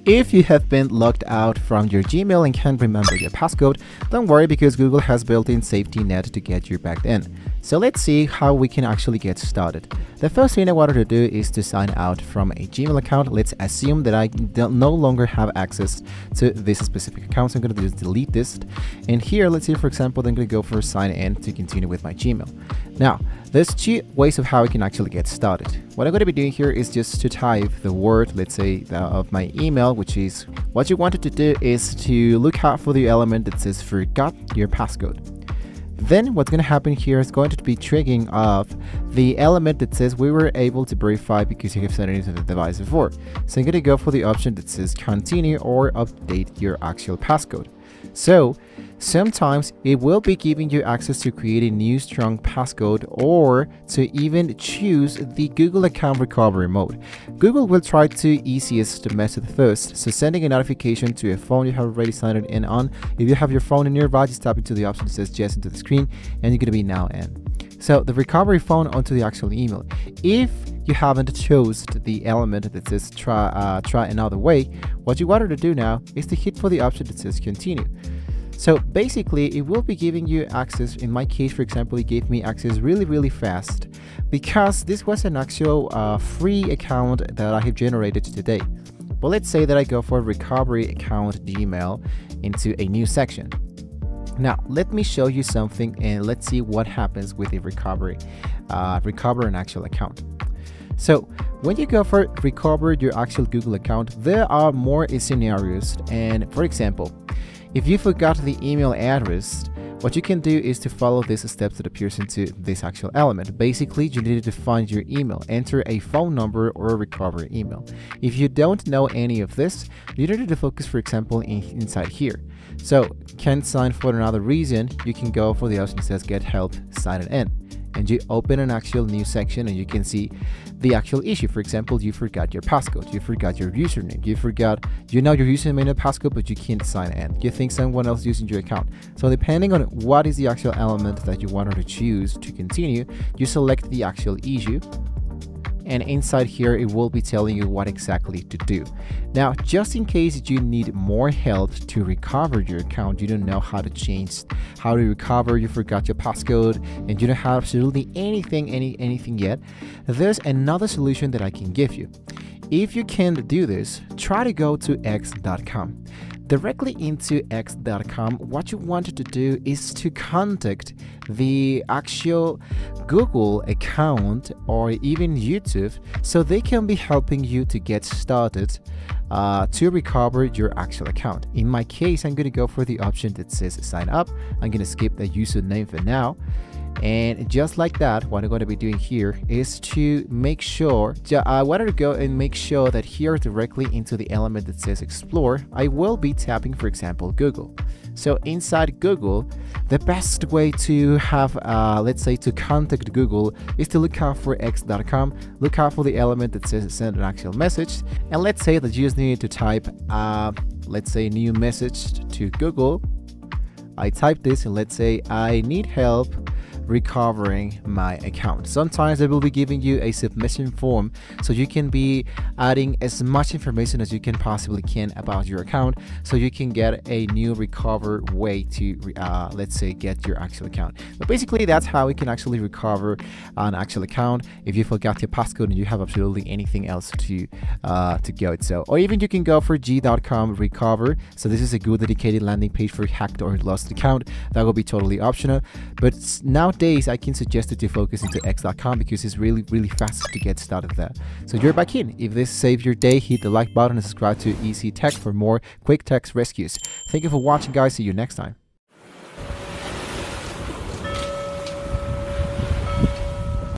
If you have been logged out from your Gmail and can't remember your passcode, don't worry because Google has built-in safety net to get you back in. So let's see how we can actually get started. The first thing I wanted to do is to sign out from a Gmail account. Let's assume that I no longer have access to this specific account, so I'm going to just delete this. And here, let's say for example, I'm going to go for sign in to continue with my Gmail. Now, there's two ways of how I can actually get started. What I'm going to be doing here is just to type the word, let's say, of my email, which is what you wanted to do is to look out for the element that says forgot your passcode. Then what's going to happen here is going to be triggering of the element that says we were able to verify because you have sent it into the device before. So I'm going to go for the option that says continue or update your actual passcode. So sometimes it will be giving you access to create a new strong passcode or to even choose the Google account recovery mode. Google will try to easiest method first, so sending a notification to a phone you have already signed in on. If you have your phone nearby, just tap into the option that says yes into the screen and you're going to be now in. So the recovery phone onto the actual email. If you haven't chosen the element that says try another way, what you wanted to do now is to hit for the option that says continue. So basically it will be giving you access. In my case, for example, it gave me access really fast because this was an actual free account that I have generated today. But let's say that I go for recovery account Gmail into a new section. Now let me show you something and let's see what happens with the recover an actual account. So when you go for recover your actual Google account, there are more scenarios. And for example, if you forgot the email address, what you can do is to follow these steps that appears into this actual element. Basically, you need to find your email, enter a phone number or a recovery email. If you don't know any of this, you need to focus, for example, inside here. So can't sign for another reason, you can go for the option that says get help, sign it in. And you open an actual new section and you can see the actual issue. For example, you forgot your passcode, you forgot your username, you know your username and passcode, but you can't sign in. You think someone else using your account. So depending on what is the actual element that you wanted to choose to continue, you select the actual issue. And inside here, it will be telling you what exactly to do. Now, just in case you need more help to recover your account, you don't know how to recover, you forgot your passcode, and you don't have absolutely anything yet, there's another solution that I can give you. If you can't do this, try to go to x.com. Directly into x.com, what you wanted to do is to contact the actual Google account or even YouTube so they can be helping you to get started to recover your actual account. In my case, I'm going to go for the option that says sign up. I'm going to skip the username for now. And just like that, what I'm going to be doing here is to make sure, I wanted to go and make sure that here directly into the element that says explore, I will be tapping, for example, Google. So inside Google, the best way to have, let's say, to contact Google is to look out for x.com, look out for the element that says send an actual message. And let's say that you just need to type, let's say, new message to Google. I type this and let's say I need help recovering my account. Sometimes they will be giving you a submission form so you can be adding as much information as you can possibly can about your account so you can get a new recover way to let's say get your actual account. But basically that's how we can actually recover an actual account if you forgot your passcode and you have absolutely anything else to go. So, or even you can go for g.com recover. So this is a good dedicated landing page for hacked or lost account. That will be totally optional, but nowadays I can suggest that you focus into x.com because it's really fast to get started there. So you're back in. If this saved your day, hit the like button and subscribe to Easy Tech for more quick tech rescues. Thank you for watching, guys. See you next time.